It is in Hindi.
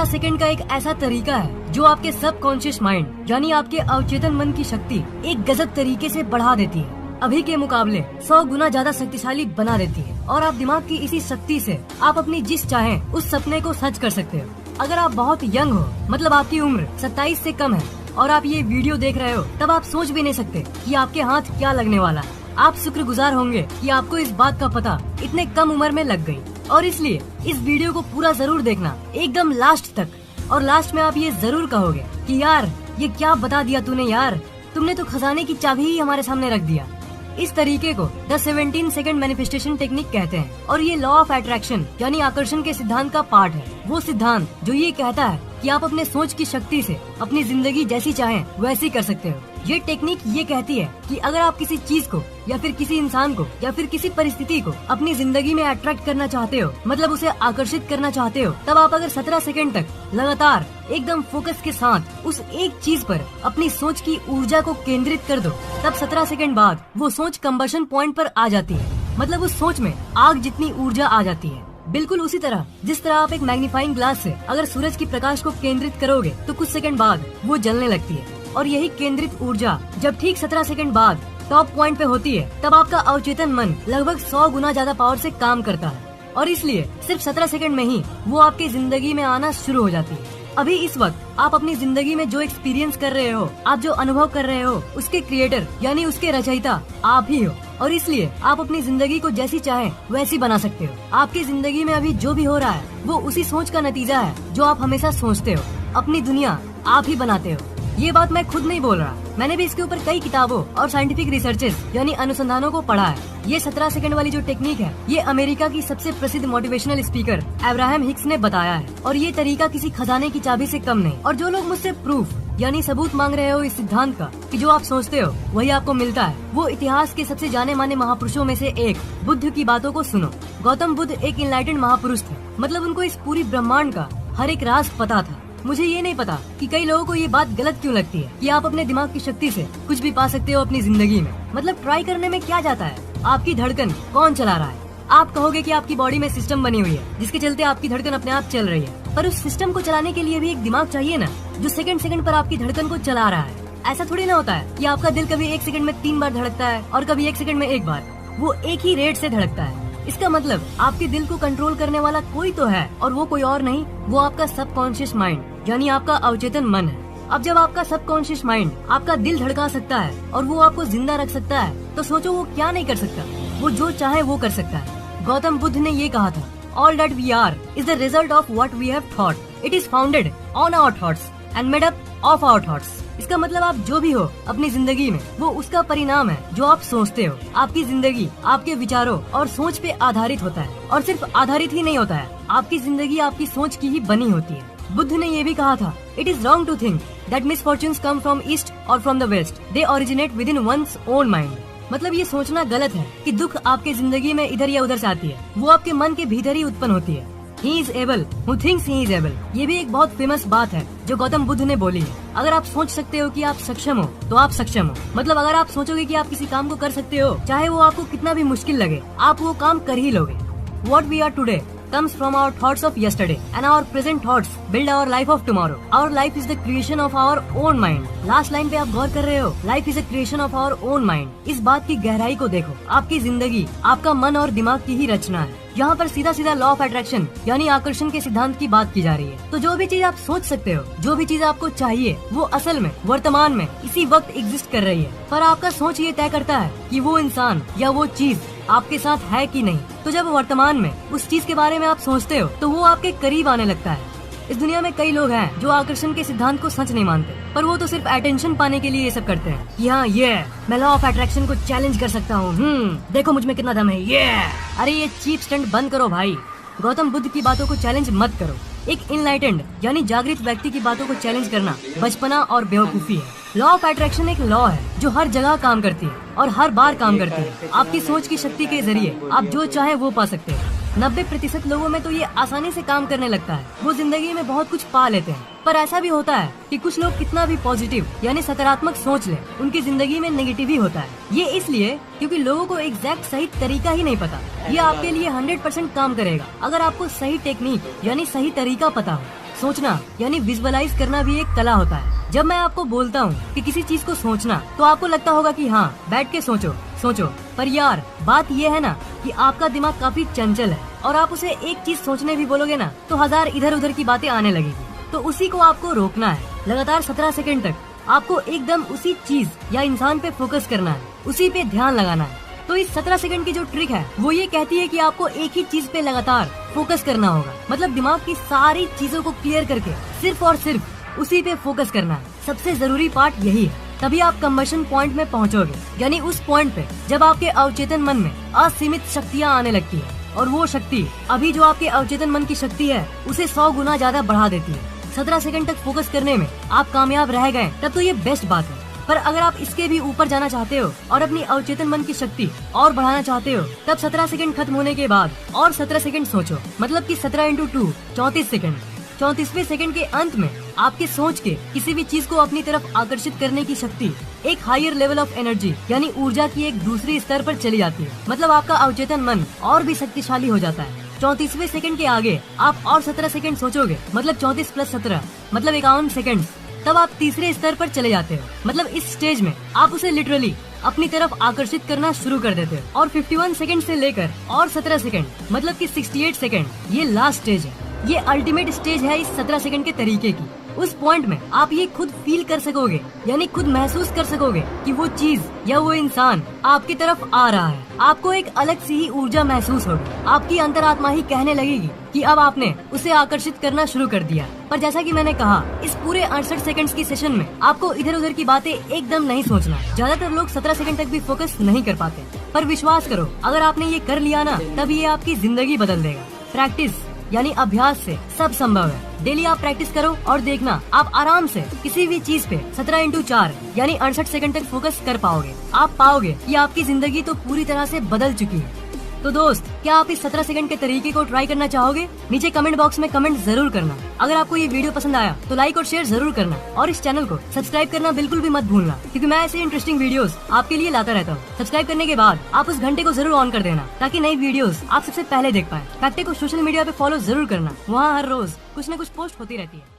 17 सेकंड का एक ऐसा तरीका है जो आपके सबकॉन्शियस माइंड यानी आपके अवचेतन मन की शक्ति एक गजब तरीके से बढ़ा देती है, अभी के मुकाबले 100 गुना ज्यादा शक्तिशाली बना देती है। और आप दिमाग की इसी शक्ति से आप अपनी जिस चाहें उस सपने को सच कर सकते हो। अगर आप बहुत यंग हो, मतलब आपकी उम्र 27 से कम है और आप ये वीडियो देख रहे हो, तब आप सोच भी नहीं सकते कि आपके हाथ क्या लगने वाला है। आप शुक्रगुजार होंगे कि आपको इस बात का पता इतने कम उम्र में लग गई। और इसलिए इस वीडियो को पूरा जरूर देखना, एकदम लास्ट तक। और लास्ट में आप ये जरूर कहोगे कि यार ये क्या बता दिया तूने यार, तुमने तो खजाने की चाबी ही हमारे सामने रख दिया। इस तरीके को द 17 सेकंड मैनिफेस्टेशन टेक्निक कहते हैं और ये लॉ ऑफ अट्रैक्शन यानी आकर्षण के सिद्धांत का पार्ट है। वो सिद्धांत जो ये कहता है कि आप अपने सोच की शक्ति से अपनी जिंदगी जैसी चाहें वैसी कर सकते हो। ये टेक्निक ये कहती है कि अगर आप किसी चीज को या फिर किसी इंसान को या फिर किसी परिस्थिति को अपनी जिंदगी में अट्रैक्ट करना चाहते हो, मतलब उसे आकर्षित करना चाहते हो, तब आप अगर 17 सेकंड तक लगातार एकदम फोकस के साथ उस एक चीज पर अपनी सोच की ऊर्जा को केंद्रित कर दो, तब 17 सेकंड बाद वो सोच कंबशन पॉइंट पर आ जाती है। मतलब उस सोच में आग जितनी ऊर्जा आ जाती है। बिल्कुल उसी तरह जिस तरह आप एक मैग्नीफाइंग ग्लास से अगर सूरज की प्रकाश को केंद्रित करोगे तो कुछ सेकंड बाद वो जलने लगती है। और यही केंद्रित ऊर्जा जब ठीक 17 सेकंड बाद टॉप पॉइंट पे होती है, तब आपका अवचेतन मन लगभग 100 गुना ज्यादा पावर से काम करता है। और इसलिए सिर्फ 17 सेकंड में ही वो आपकी जिंदगी में आना शुरू हो जाती है। अभी इस वक्त आप अपनी जिंदगी में जो एक्सपीरियंस कर रहे हो, आप जो अनुभव कर रहे हो, उसके क्रिएटर यानी उसके रचयिता आप ही हो। और इसलिए आप अपनी जिंदगी को जैसी चाहें वैसी बना सकते हो। आपकी जिंदगी में अभी जो भी हो रहा है वो उसी सोच का नतीजा है जो आप हमेशा सोचते हो। अपनी दुनिया आप ही बनाते हो। ये बात मैं खुद नहीं बोल रहा, मैंने भी इसके ऊपर कई किताबों और साइंटिफिक रिसर्चेस यानी अनुसंधानों को पढ़ा है। ये 17 सेकंड वाली जो टेक्निक है, ये अमेरिका की सबसे प्रसिद्ध मोटिवेशनल स्पीकर अब्राहम हिक्स ने बताया है। और ये तरीका किसी खजाने की चाबी से कम नहीं। और जो लोग मुझसे प्रूफ यानी सबूत मांग रहे हो इस सिद्धांत का कि जो आप सोचते हो वही आपको मिलता है, वो इतिहास के सबसे जाने माने महापुरुषों में से एक बुद्ध की बातों को सुनो। गौतम बुद्ध एक इनलाइटेंड महापुरुष थे, मतलब उनको इस पूरी ब्रह्मांड का हर एक राज पता था। मुझे ये नहीं पता कि कई लोगों को ये बात गलत क्यों लगती है कि आप अपने दिमाग की शक्ति से कुछ भी पा सकते हो अपनी जिंदगी में। मतलब ट्राई करने में क्या जाता है, आपकी धड़कन कौन चला रहा है? आप कहोगे कि आपकी बॉडी में सिस्टम बनी हुई है जिसके चलते आपकी धड़कन अपने आप चल रही है, पर उस सिस्टम को चलाने के लिए भी एक दिमाग चाहिए ना, जो सेकंड सेकंड पर आपकी धड़कन को चला रहा है। ऐसा थोड़ी ना होता है कि आपका दिल कभी 1 सेकंड में 3 बार धड़कता है और कभी 1 सेकंड में 1 बार। वो एक ही रेट से धड़कता है। इसका मतलब आपके दिल को कंट्रोल करने वाला कोई तो है, और वो कोई और नहीं, वो आपका सबकॉन्शियस माइंड यानी आपका अवचेतन मन है। अब जब आपका सबकॉन्शियस माइंड आपका दिल धड़का सकता है और वो आपको जिंदा रख सकता है, तो सोचो वो क्या नहीं कर सकता। वो जो चाहे वो कर सकता है। गौतम बुद्ध ने ये कहा था, all that we are is the result of what we have thought, it is founded on our thoughts and made up of our thoughts. इसका मतलब आप जो भी हो अपनी जिंदगी में, वो उसका परिणाम है जो आप सोचते हो। आपकी जिंदगी आपके विचारों और सोच पे आधारित होता है, और सिर्फ आधारित ही नहीं होता है, आपकी जिंदगी आपकी सोच की ही बनी होती है। बुद्ध ने ये भी कहा था, it is wrong to think that misfortunes come from east और from the west, they originate within one's own mind. मतलब ये सोचना गलत है कि दुख आपके जिंदगी में इधर या उधर से आती है, वो आपके मन के भीतर ही उत्पन्न होती है। He is able who thinks he is able, ये भी एक बहुत फेमस बात है जो गौतम बुद्ध ने बोली है। अगर आप सोच सकते हो कि आप सक्षम हो तो आप सक्षम हो। मतलब अगर आप सोचोगे कि आप किसी काम को कर सकते हो, चाहे वो आपको कितना भी मुश्किल लगे, आप वो काम कर ही लोगे। What we are today comes from our thoughts of yesterday and our present thoughts build our life of tomorrow. Our life is the creation of our own mind. Last line पे आप गौर कर रहे हो, life is a creation of our own mind. इस बात की गहराई को देखो, आपकी जिंदगी आपका मन और दिमाग की ही रचना है। यहाँ पर सीधा सीधा लॉ ऑफ अट्रैक्शन यानी आकर्षण के सिद्धांत की बात की जा रही है। तो जो भी चीज आप सोच सकते हो, जो भी चीज आपको चाहिए, वो असल में वर्तमान में इसी वक्त एग्जिस्ट कर रही है। पर आपका सोच ये तय करता है कि वो इंसान या वो चीज आपके साथ है कि नहीं। तो जब वर्तमान में उस चीज के बारे में आप सोचते हो तो वो आपके करीब आने लगता है। इस दुनिया में कई लोग हैं जो आकर्षण के सिद्धांत को सच नहीं मानते, पर वो तो सिर्फ अटेंशन पाने के लिए ये सब करते हैं कि हाँ ये मैं लॉ ऑफ अट्रैक्शन को चैलेंज कर सकता हूँ, देखो मुझ में कितना दम है, ये। अरे ये चीप स्टंट बंद करो भाई। गौतम बुद्ध की बातों को चैलेंज मत करो। एक इनलाइटेंड यानी जागृत व्यक्ति की बातों को चैलेंज करना बचपना और बेवकूफी है। लॉ ऑफ अट्रैक्शन एक लॉ है जो हर जगह काम करती है और हर बार काम करती है। आपकी सोच की शक्ति के जरिए आप जो चाहे वो पा सकते हैं। 90% लोगों में तो ये आसानी से काम करने लगता है, वो जिंदगी में बहुत कुछ पा लेते हैं। पर ऐसा भी होता है कि कुछ लोग कितना भी पॉजिटिव यानी सकारात्मक सोच लें, उनकी जिंदगी में नेगेटिव ही होता है। ये इसलिए क्योंकि लोगों को एग्जैक्ट सही तरीका ही नहीं पता। ये आपके लिए 100% काम करेगा अगर आपको सही टेक्निक यानी सही तरीका पता हो। सोचना यानी विजुअलाइज करना भी एक कला होता है। जब मैं आपको बोलता हूँ कि किसी चीज को सोचना, तो आपको लगता होगा कि हाँ बैठ के सोचो सोचो, पर यार बात ये है ना कि आपका दिमाग काफी चंचल है और आप उसे एक चीज सोचने भी बोलोगे ना तो 1000 इधर उधर की बातें आने लगेगी। तो उसी को आपको रोकना है। लगातार 17 सेकंड तक आपको एकदम उसी चीज या इंसान पे फोकस करना है, उसी पे ध्यान लगाना है। तो इस 17 सेकंड की जो ट्रिक है वो ये कहती है कि आपको एक ही चीज पे लगातार फोकस करना होगा, मतलब दिमाग की सारी चीजों को क्लियर करके सिर्फ और सिर्फ उसी पे फोकस करना है। सबसे जरूरी पार्ट यही है, तभी आप कंबशन पॉइंट में पहुंचोगे, यानी उस पॉइंट पे जब आपके अवचेतन मन में असीमित शक्तियाँ आने लगती है और वो शक्ति अभी जो आपके अवचेतन मन की शक्ति है उसे 100 गुना ज्यादा बढ़ा देती है। 17 सेकंड तक फोकस करने में आप कामयाब रह गए तब तो ये बेस्ट बात है, पर अगर आप इसके भी ऊपर जाना चाहते हो और अपनी अवचेतन मन की शक्ति और बढ़ाना चाहते हो, तब 17 सेकंड खत्म होने के बाद और 17 सेकंड सोचो, मतलब कि 17 × 2 34 सेकंड। 34वें सेकंड के अंत में आपके सोच के किसी भी चीज को अपनी तरफ आकर्षित करने की शक्ति एक हायर लेवल ऑफ एनर्जी यानी ऊर्जा की एक दूसरी स्तर पर चली जाती है, मतलब आपका अवचेतन मन और भी शक्तिशाली हो जाता है। 34वें सेकंड के आगे आप और 17 सेकंड सोचोगे, मतलब 34 + 17 मतलब 51 सेकंड, तब आप तीसरे स्तर पर चले जाते हो, मतलब इस स्टेज में आप उसे लिटरली अपनी तरफ आकर्षित करना शुरू कर देते हो। और 51 सेकंड से लेकर और 17 सेकंड मतलब कि 68 सेकंड ये लास्ट स्टेज है, ये अल्टीमेट स्टेज है इस 17 सेकंड के तरीके की। उस पॉइंट में आप ये खुद फील कर सकोगे, यानी खुद महसूस कर सकोगे कि वो चीज या वो इंसान आपकी तरफ आ रहा है। आपको एक अलग सी ही ऊर्जा महसूस होगी, आपकी अंतरात्मा ही कहने लगेगी कि अब आपने उसे आकर्षित करना शुरू कर दिया। पर जैसा कि मैंने कहा, इस पूरे 68 सेकंड्स की सेशन में आपको इधर उधर की बातें एकदम नहीं सोचना। ज्यादातर लोग 17 सेकंड तक भी फोकस नहीं कर पाते, पर विश्वास करो, अगर आपने ये कर लिया ना, तब ये आपकी जिंदगी बदल देगा। प्रैक्टिस यानी अभ्यास से सब संभव है। डेली आप प्रैक्टिस करो और देखना, आप आराम से किसी भी चीज पे 17 × 4 यानी 68 सेकंड तक फोकस कर पाओगे। आप पाओगे कि आपकी जिंदगी तो पूरी तरह से बदल चुकी है। तो दोस्त, क्या आप इस 17 सेकंड के तरीके को ट्राई करना चाहोगे? नीचे कमेंट बॉक्स में कमेंट जरूर करना। अगर आपको ये वीडियो पसंद आया तो लाइक और शेयर जरूर करना और इस चैनल को सब्सक्राइब करना बिल्कुल भी मत भूलना, क्योंकि मैं ऐसे इंटरेस्टिंग वीडियोस आपके लिए लाता रहता हूँ। सब्सक्राइब करने के बाद आप उस घंटे को जरूर ऑन कर देना, ताकि नई वीडियोस आप सबसे पहले देख पाए। फैक्टे को सोशल मीडिया पे फॉलो जरूर करना, वहाँ हर रोज कुछ न कुछ पोस्ट होती रहती है।